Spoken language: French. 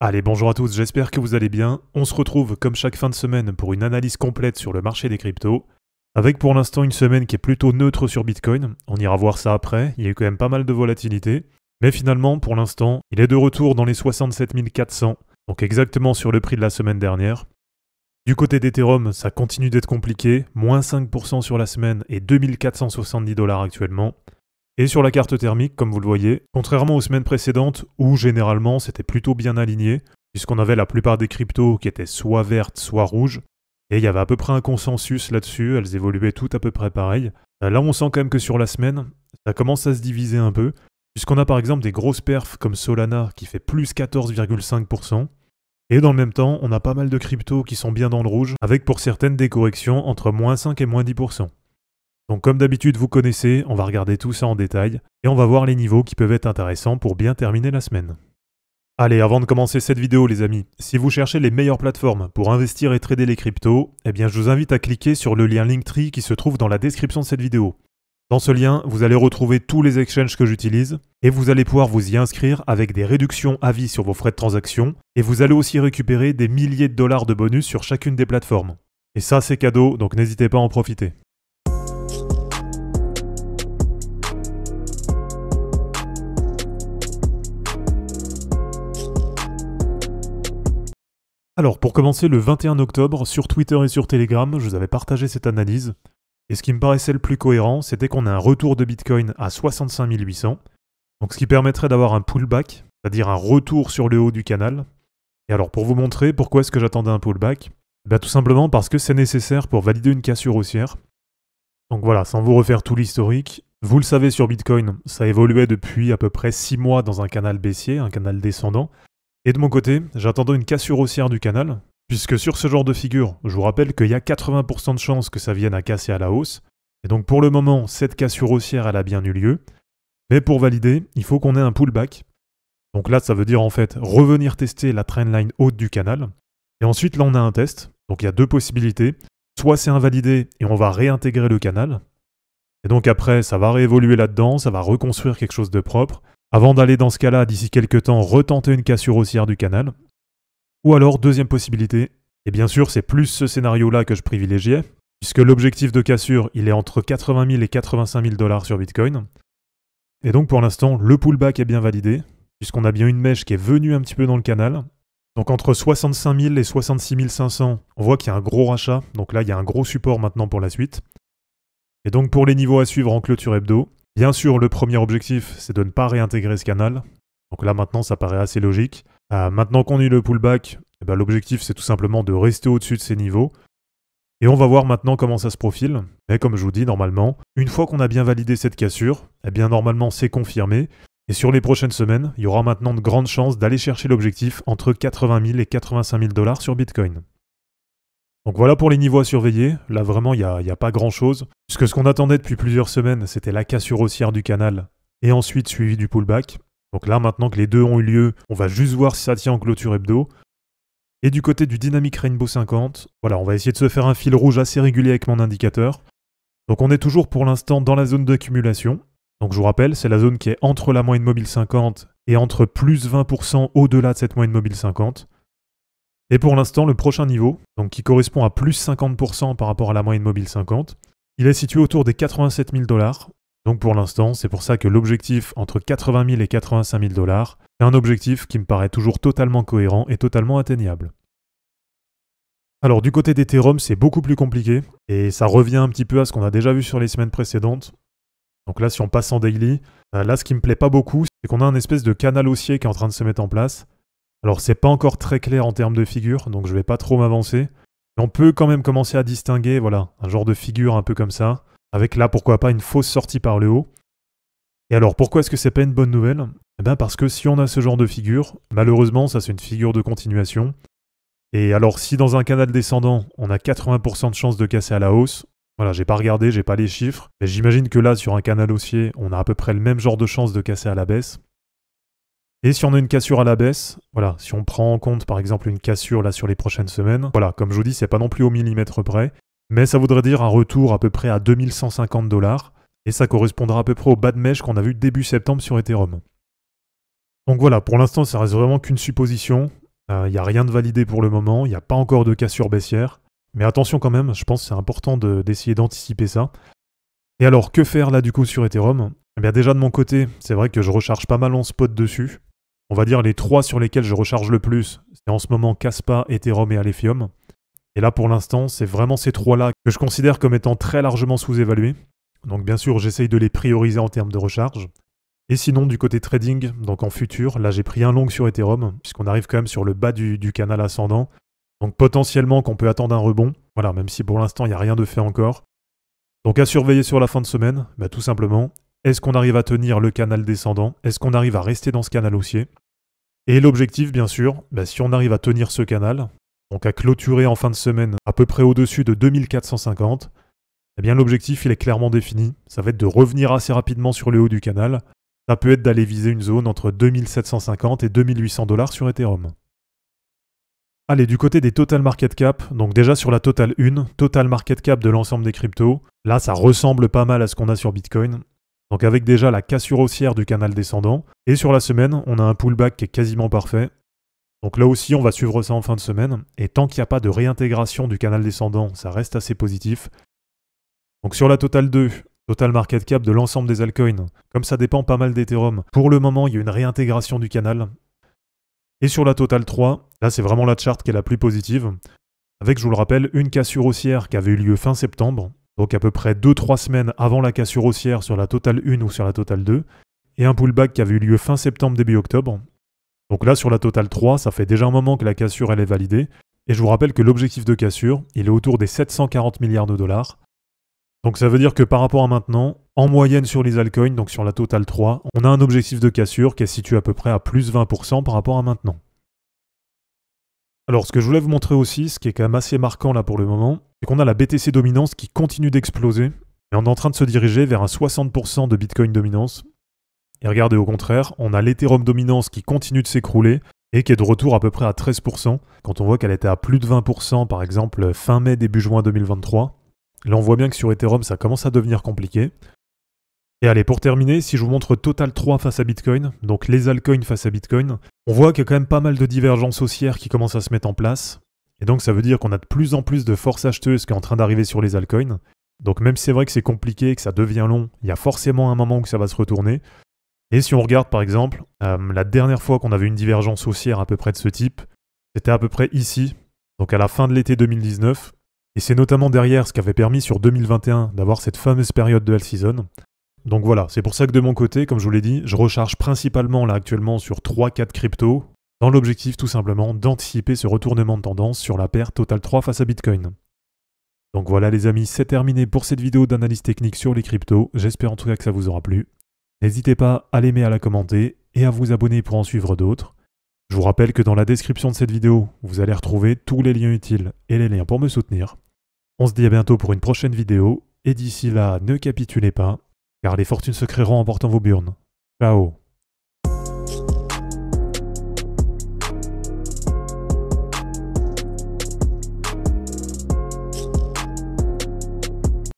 Allez, bonjour à tous, j'espère que vous allez bien. On se retrouve comme chaque fin de semaine pour une analyse complète sur le marché des cryptos. Avec pour l'instant une semaine qui est plutôt neutre sur Bitcoin. On ira voir ça après, il y a eu quand même pas mal de volatilité. Mais finalement, pour l'instant, il est de retour dans les 67 400, donc exactement sur le prix de la semaine dernière. Du côté d'Ethereum, ça continue d'être compliqué, moins 5% sur la semaine et 2470 $ actuellement. Et sur la carte thermique, comme vous le voyez, contrairement aux semaines précédentes où généralement c'était plutôt bien aligné, puisqu'on avait la plupart des cryptos qui étaient soit vertes, soit rouges, et il y avait à peu près un consensus là-dessus, elles évoluaient toutes à peu près pareil. Là on sent quand même que sur la semaine, ça commence à se diviser un peu, puisqu'on a par exemple des grosses perfs comme Solana qui fait plus 14,5%, et dans le même temps, on a pas mal de cryptos qui sont bien dans le rouge, avec pour certaines des corrections entre moins 5 et moins 10%. Donc comme d'habitude, vous connaissez, on va regarder tout ça en détail, et on va voir les niveaux qui peuvent être intéressants pour bien terminer la semaine. Allez, avant de commencer cette vidéo les amis, si vous cherchez les meilleures plateformes pour investir et trader les cryptos, eh bien je vous invite à cliquer sur le lien Linktree qui se trouve dans la description de cette vidéo. Dans ce lien, vous allez retrouver tous les exchanges que j'utilise, et vous allez pouvoir vous y inscrire avec des réductions à vie sur vos frais de transaction, et vous allez aussi récupérer des milliers de dollars de bonus sur chacune des plateformes. Et ça c'est cadeau, donc n'hésitez pas à en profiter. Alors pour commencer, le 21 octobre, sur Twitter et sur Telegram, je vous avais partagé cette analyse. Et ce qui me paraissait le plus cohérent, c'était qu'on a un retour de Bitcoin à 65 800, donc ce qui permettrait d'avoir un pullback, c'est-à-dire un retour sur le haut du canal. Et alors pour vous montrer pourquoi est-ce que j'attendais un pullback, tout simplement parce que c'est nécessaire pour valider une cassure haussière. Donc voilà, sans vous refaire tout l'historique, vous le savez sur Bitcoin, ça évoluait depuis à peu près 6 mois dans un canal baissier, un canal descendant. Et de mon côté, j'attendais une cassure haussière du canal, puisque sur ce genre de figure, je vous rappelle qu'il y a 80% de chances que ça vienne à casser à la hausse. Et donc pour le moment, cette cassure haussière, elle a bien eu lieu. Mais pour valider, il faut qu'on ait un pullback. Donc là, ça veut dire en fait revenir tester la trendline haute du canal. Et ensuite, là, on a un test. Donc il y a deux possibilités. Soit c'est invalidé et on va réintégrer le canal. Et donc après, ça va réévoluer là-dedans, ça va reconstruire quelque chose de propre, avant d'aller dans ce cas-là, d'ici quelques temps, retenter une cassure haussière du canal. Ou alors, deuxième possibilité, et bien sûr c'est plus ce scénario-là que je privilégiais, puisque l'objectif de cassure, il est entre 80 000 et 85 000 $ sur Bitcoin. Et donc pour l'instant, le pullback est bien validé, puisqu'on a bien une mèche qui est venue un petit peu dans le canal. Donc entre 65 000 et 66 500, on voit qu'il y a un gros rachat, donc là il y a un gros support maintenant pour la suite. Et donc pour les niveaux à suivre en clôture hebdo, bien sûr le premier objectif c'est de ne pas réintégrer ce canal. Donc là maintenant ça paraît assez logique. Maintenant qu'on a eu le pullback, l'objectif c'est tout simplement de rester au-dessus de ces niveaux. Et on va voir maintenant comment ça se profile. Mais comme je vous dis, normalement, une fois qu'on a bien validé cette cassure, normalement c'est confirmé. Et sur les prochaines semaines, il y aura maintenant de grandes chances d'aller chercher l'objectif entre 80 000 et 85 000 $ sur Bitcoin. Donc voilà pour les niveaux à surveiller. Là vraiment, il n'y a pas grand-chose. Puisque ce qu'on attendait depuis plusieurs semaines, c'était la cassure haussière du canal. Et ensuite suivi du pullback. Donc là, maintenant que les deux ont eu lieu, on va juste voir si ça tient en clôture hebdo. Et du côté du Dynamic Rainbow 50, voilà, on va essayer de se faire un fil rouge assez régulier avec mon indicateur. Donc on est toujours pour l'instant dans la zone d'accumulation. Donc je vous rappelle, c'est la zone qui est entre la moyenne mobile 50 et entre plus 20% au-delà de cette moyenne mobile 50. Et pour l'instant, le prochain niveau, donc qui correspond à plus 50% par rapport à la moyenne mobile 50, il est situé autour des 87 000 $. Donc pour l'instant, c'est pour ça que l'objectif entre 80 000 et 85 000 $, c'est un objectif qui me paraît toujours totalement cohérent et totalement atteignable. Alors du côté d'Ethereum, c'est beaucoup plus compliqué, et ça revient un petit peu à ce qu'on a déjà vu sur les semaines précédentes. Donc là, si on passe en daily, là ce qui me plaît pas beaucoup, c'est qu'on a un espèce de canal haussier qui est en train de se mettre en place. Alors c'est pas encore très clair en termes de figure, donc je vais pas trop m'avancer. Mais on peut quand même commencer à distinguer, voilà, un genre de figure un peu comme ça, avec là pourquoi pas une fausse sortie par le haut. Et alors pourquoi est-ce que c'est pas une bonne nouvelle ? Parce que si on a ce genre de figure, malheureusement ça c'est une figure de continuation. Et alors si dans un canal descendant, on a 80% de chances de casser à la hausse, voilà, j'ai pas regardé, j'ai pas les chiffres, mais j'imagine que là sur un canal haussier, on a à peu près le même genre de chance de casser à la baisse. Et si on a une cassure à la baisse, voilà, si on prend en compte par exemple une cassure là sur les prochaines semaines, voilà, comme je vous dis, c'est pas non plus au millimètre près, mais ça voudrait dire un retour à peu près à 2150 $, et ça correspondra à peu près au bas de mèche qu'on a vu début septembre sur Ethereum. Donc voilà, pour l'instant ça reste vraiment qu'une supposition, Il n'y a rien de validé pour le moment, il n'y a pas encore de cassure baissière. Mais attention quand même, je pense que c'est important d'essayer d'anticiper ça. Et alors, que faire là du coup sur Ethereum? Eh bien déjà de mon côté, c'est vrai que je recharge pas mal en spot dessus. On va dire les 3 sur lesquels je recharge le plus, c'est en ce moment Kaspa, Ethereum et Alephium. Et là pour l'instant, c'est vraiment ces 3-là que je considère comme étant très largement sous-évalués. Donc bien sûr, j'essaye de les prioriser en termes de recharge. Et sinon, du côté trading, donc en futur, là j'ai pris un long sur Ethereum, puisqu'on arrive quand même sur le bas du canal ascendant. Donc potentiellement qu'on peut attendre un rebond. Voilà, même si pour l'instant il n'y a rien de fait encore. Donc à surveiller sur la fin de semaine, bah, tout simplement, est-ce qu'on arrive à tenir le canal descendant? Est-ce qu'on arrive à rester dans ce canal haussier? Et l'objectif, bien sûr, bah, si on arrive à tenir ce canal, donc à clôturer en fin de semaine à peu près au-dessus de 2450, eh bien l'objectif il est clairement défini. Ça va être de revenir assez rapidement sur le haut du canal. Ça peut être d'aller viser une zone entre 2750 et 2800 $ sur Ethereum. Allez, du côté des total market cap, donc déjà sur la totale 1, total market cap de l'ensemble des cryptos, là ça ressemble pas mal à ce qu'on a sur Bitcoin. Donc avec déjà la cassure haussière du canal descendant, et sur la semaine, on a un pullback qui est quasiment parfait. Donc là aussi, on va suivre ça en fin de semaine, et tant qu'il n'y a pas de réintégration du canal descendant, ça reste assez positif. Donc sur la totale 2, total market cap de l'ensemble des altcoins, comme ça dépend pas mal d'Ethereum, pour le moment il y a une réintégration du canal. Et sur la totale 3, là c'est vraiment la charte qui est la plus positive, avec, je vous le rappelle, une cassure haussière qui avait eu lieu fin septembre, donc à peu près 2-3 semaines avant la cassure haussière sur la totale 1 ou sur la totale 2, et un pullback qui avait eu lieu fin septembre, début octobre. Donc là sur la totale 3, ça fait déjà un moment que la cassure elle est validée, et je vous rappelle que l'objectif de cassure, il est autour des 740 milliards de dollars. Donc ça veut dire que par rapport à maintenant, en moyenne sur les altcoins, donc sur la totale 3, on a un objectif de cassure qui est situé à peu près à plus 20% par rapport à maintenant. Alors ce que je voulais vous montrer aussi, ce qui est quand même assez marquant là pour le moment, c'est qu'on a la BTC dominance qui continue d'exploser, et on est en train de se diriger vers un 60% de Bitcoin dominance. Et regardez au contraire, on a l'Ethereum dominance qui continue de s'écrouler, et qui est de retour à peu près à 13%, quand on voit qu'elle était à plus de 20% par exemple fin mai, début juin 2023. Là, on voit bien que sur Ethereum, ça commence à devenir compliqué. Et allez, pour terminer, si je vous montre Total 3 face à Bitcoin, donc les altcoins face à Bitcoin, on voit qu'il y a quand même pas mal de divergences haussières qui commencent à se mettre en place. Et donc, ça veut dire qu'on a de plus en plus de force acheteuse qui est en train d'arriver sur les altcoins. Donc, même si c'est vrai que c'est compliqué, que ça devient long, il y a forcément un moment où ça va se retourner. Et si on regarde, par exemple, la dernière fois qu'on avait une divergence haussière à peu près de ce type, c'était à peu près ici, donc à la fin de l'été 2019. Et c'est notamment derrière ce qui avait permis sur 2021 d'avoir cette fameuse période de All-Season. Donc voilà, c'est pour ça que de mon côté, comme je vous l'ai dit, je recharge principalement là actuellement sur 3-4 cryptos, dans l'objectif tout simplement d'anticiper ce retournement de tendance sur la paire Total 3 face à Bitcoin. Donc voilà les amis, c'est terminé pour cette vidéo d'analyse technique sur les cryptos, j'espère en tout cas que ça vous aura plu. N'hésitez pas à l'aimer, à la commenter et à vous abonner pour en suivre d'autres. Je vous rappelle que dans la description de cette vidéo, vous allez retrouver tous les liens utiles et les liens pour me soutenir. On se dit à bientôt pour une prochaine vidéo, et d'ici là, ne capitulez pas, car les fortunes se créeront en portant vos burnes. Ciao.